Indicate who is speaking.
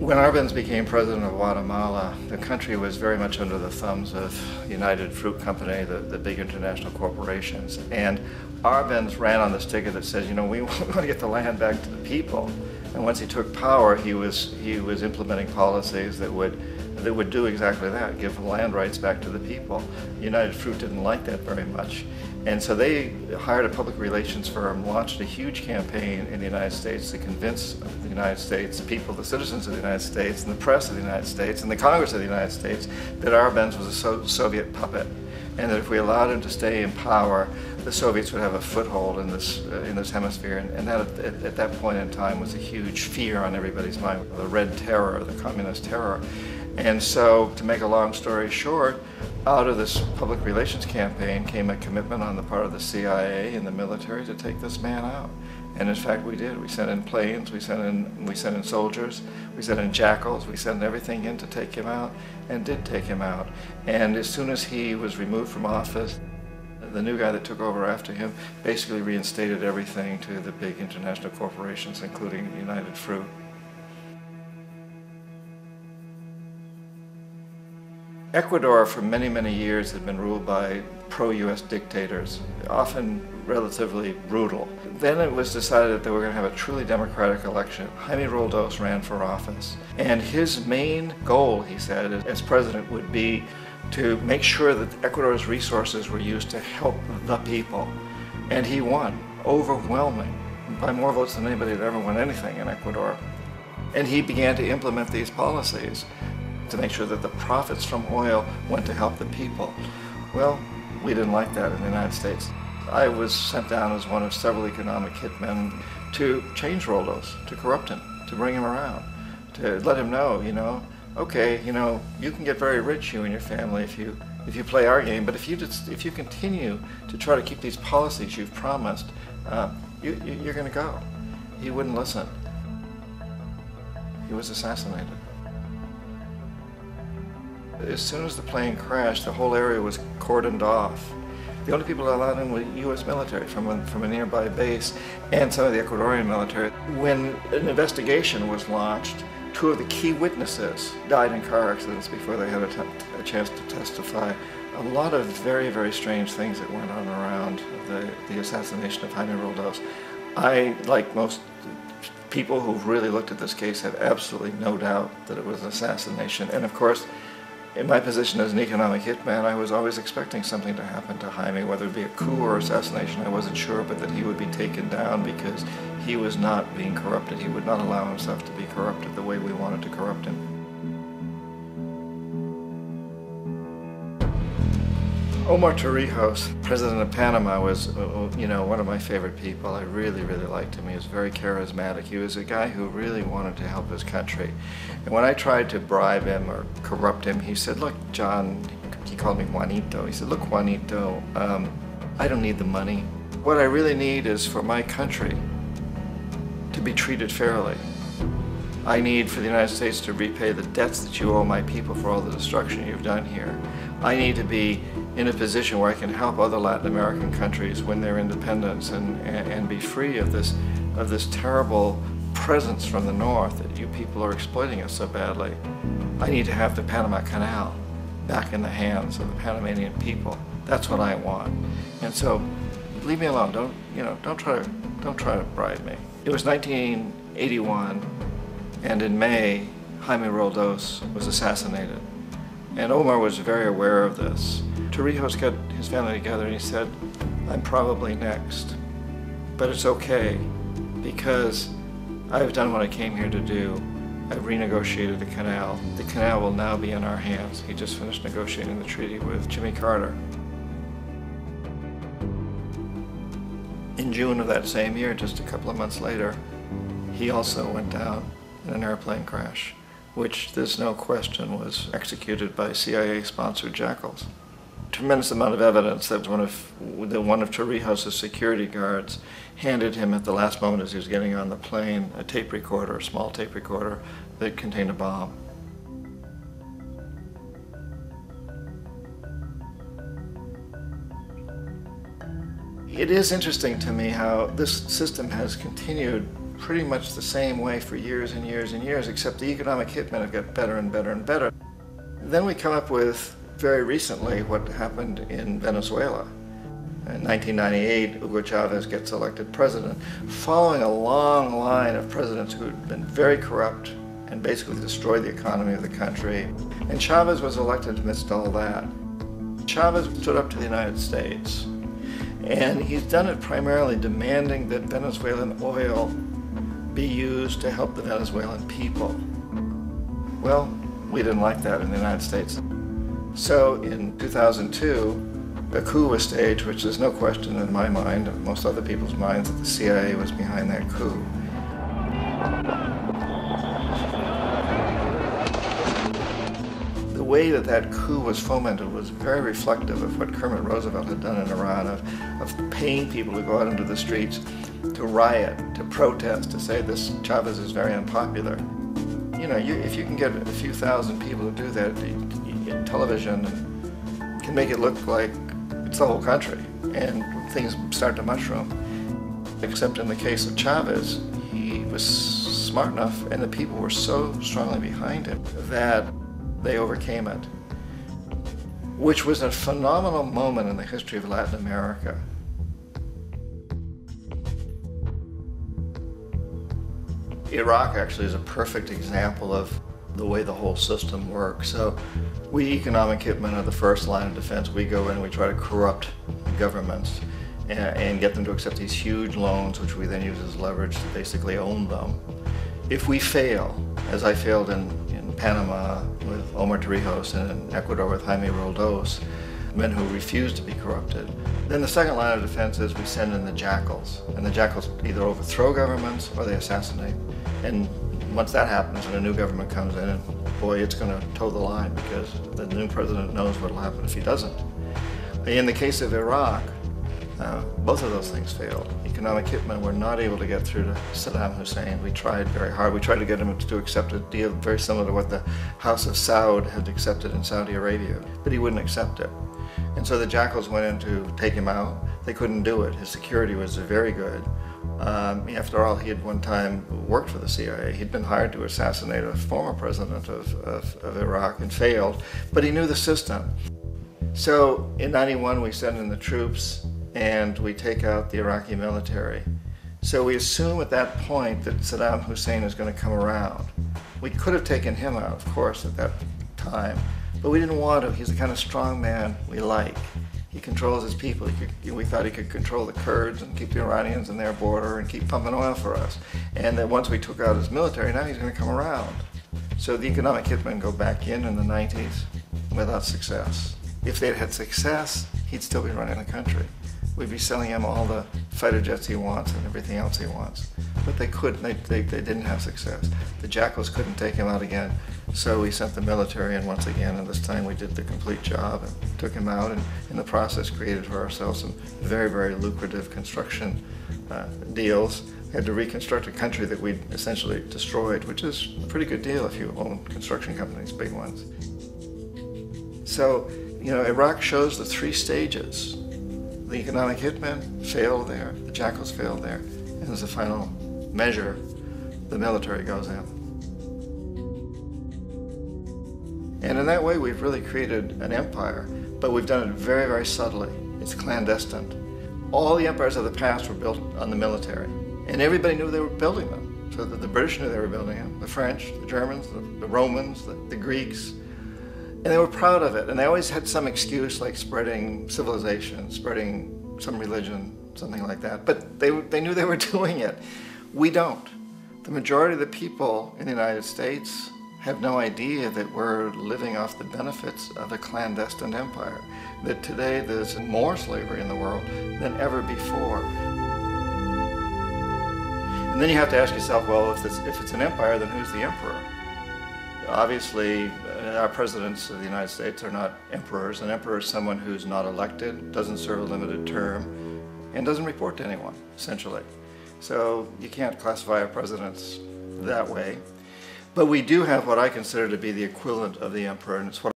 Speaker 1: When Arbenz became president of Guatemala, the country was very much under the thumbs of United Fruit Company, the big international corporations. And Arbenz ran on this ticket that says, you know, we want to get the land back to the people. And once he took power, he was implementing policies that would do exactly that, give the land rights back to the people. United Fruit didn't like that very much. And so they hired a public relations firm, launched a huge campaign in the United States to convince the United States people, the citizens of the United States, and the press of the United States, and the Congress of the United States, that Arbenz was a Soviet puppet, and that if we allowed him to stay in power, the Soviets would have a foothold in this hemisphere. And that, at that point in time, was a huge fear on everybody's mind, the Red Terror, the Communist terror. And so, to make a long story short, out of this public relations campaign came a commitment on the part of the CIA and the military to take this man out. And in fact, we did. We sent in planes, we sent in soldiers, we sent in jackals, we sent everything in to take him out, and did take him out. And as soon as he was removed from office, the new guy that took over after him basically reinstated everything to the big international corporations, including United Fruit. Ecuador for many, many years had been ruled by pro-US dictators, often relatively brutal. Then it was decided that they were going to have a truly democratic election. Jaime Roldos ran for office, and his main goal, he said, as president would be to make sure that Ecuador's resources were used to help the people. And he won, overwhelming, by more votes than anybody had ever won anything in Ecuador. And he began to implement these policies to make sure that the profits from oil went to help the people. Well, we didn't like that in the United States. I was sent down as one of several economic hitmen to change Roldos, to corrupt him, to bring him around, to let him know, you know, okay, you know, you can get very rich, you and your family, if you play our game, but if you continue to try to keep these policies you've promised, you're going to go. He wouldn't listen. He was assassinated. As soon as the plane crashed, the whole area was cordoned off. The only people allowed in were U.S. military from a nearby base and some of the Ecuadorian military. When an investigation was launched, two of the key witnesses died in car accidents before they had a chance to testify. A lot of very, very strange things that went on around the assassination of Jaime Roldos. I, like most people who've really looked at this case, have absolutely no doubt that it was an assassination. And of course, in my position as an economic hitman, I was always expecting something to happen to Jaime, whether it be a coup or assassination, I wasn't sure, but that he would be taken down because he was not being corrupted. He would not allow himself to be corrupted the way we wanted to corrupt him. Omar Torrijos, president of Panama, was, you know, one of my favorite people. I really, really liked him. He was very charismatic. He was a guy who really wanted to help his country. And when I tried to bribe him or corrupt him, he said, look, John, he called me Juanito. He said, look, Juanito, I don't need the money. What I really need is for my country to be treated fairly. I need for the United States to repay the debts that you owe my people for all the destruction you've done here. I need to be in a position where I can help other Latin American countries win their independence and be free of this terrible presence from the north that you people are exploiting us so badly. I need to have the Panama Canal back in the hands of the Panamanian people. That's what I want. And so, leave me alone. Don't try to bribe me. It was 1981, and in May, Jaime Roldos was assassinated. And Omar was very aware of this. Torrijos got his family together and he said, I'm probably next, but it's okay because I've done what I came here to do. I've renegotiated the canal. The canal will now be in our hands. He just finished negotiating the treaty with Jimmy Carter. In June of that same year, just a couple of months later, he also went down in an airplane crash, which there's no question was executed by CIA-sponsored jackals. Tremendous amount of evidence that one of Torrijos' security guards handed him at the last moment as he was getting on the plane a tape recorder, a small tape recorder that contained a bomb. It is interesting to me how this system has continued pretty much the same way for years and years and years, except the economic hitmen have got better and better and better. Then we come up with, very recently, what happened in Venezuela. In 1998, Hugo Chavez gets elected president, following a long line of presidents who had been very corrupt and basically destroyed the economy of the country. And Chavez was elected amidst all that. Chavez stood up to the United States, and he's done it primarily demanding that Venezuelan oil be used to help the Venezuelan people. Well, we didn't like that in the United States. So in 2002, a coup was staged, which there's no question in my mind, and most other people's minds, that the CIA was behind that coup. The way that that coup was fomented was very reflective of what Kermit Roosevelt had done in Iran, of paying people to go out into the streets to riot, to protest, to say this Chavez is very unpopular. You know, if you can get a few thousand people to do that in television, and can make it look like it's the whole country, and things start to mushroom. Except in the case of Chavez, he was smart enough, and the people were so strongly behind him that they overcame it, which was a phenomenal moment in the history of Latin America. Iraq actually is a perfect example of the way the whole system works. So we economic hitmen are the first line of defense. We go in and we try to corrupt governments and get them to accept these huge loans, which we then use as leverage to basically own them. If we fail, as I failed in Panama with Omar Torrijos and in Ecuador with Jaime Roldos, men who refuse to be corrupted, then the second line of defense is we send in the jackals. And the jackals either overthrow governments or they assassinate. And once that happens and a new government comes in, and boy, it's going to toe the line, because the new president knows what will happen if he doesn't. In the case of Iraq, both of those things failed. Economic hitmen were not able to get through to Saddam Hussein. We tried very hard. We tried to get him to accept a deal very similar to what the House of Saud had accepted in Saudi Arabia, but he wouldn't accept it. And so the jackals went in to take him out. They couldn't do it. His security was very good. After all, he had one time worked for the CIA. He'd been hired to assassinate a former president of Iraq and failed, but he knew the system. So in '91, we send in the troops and we take out the Iraqi military. So we assume at that point that Saddam Hussein is going to come around. We could have taken him out, of course, at that time, but we didn't want to. He's the kind of strong man we like. He controls his people. We thought he could control the Kurds and keep the Iranians in their border and keep pumping oil for us. And that once we took out his military, now he's going to come around. So the economic hitmen go back in the 90s without success. If they'd had success, he'd still be running the country. We'd be selling him all the fighter jets he wants and everything else he wants. But they couldn't, they didn't have success. The jackals couldn't take him out again, so we sent the military in once again, and this time we did the complete job and took him out, and in the process created for ourselves some very, very lucrative construction deals. We had to reconstruct a country that we'd essentially destroyed, which is a pretty good deal if you own construction companies, big ones. So, you know, Iraq shows the three stages. The economic hitmen failed there, the jackals failed there, and as a final measure, the military goes in. And in that way, we've really created an empire, but we've done it very, very subtly. It's clandestine. All the empires of the past were built on the military, and everybody knew they were building them. So that the British knew they were building them, the French, the Germans, the Romans, the Greeks. And they were proud of it, and they always had some excuse, like spreading civilization, spreading some religion, something like that. But they knew they were doing it. We don't. The majority of the people in the United States have no idea that we're living off the benefits of a clandestine empire, that today there's more slavery in the world than ever before. And then you have to ask yourself, well, if it's an empire, then who's the emperor? Obviously, our presidents of the United States are not emperors. An emperor is someone who's not elected, doesn't serve a limited term, and doesn't report to anyone, essentially. So you can't classify our presidents that way. But we do have what I consider to be the equivalent of the emperor, and it's what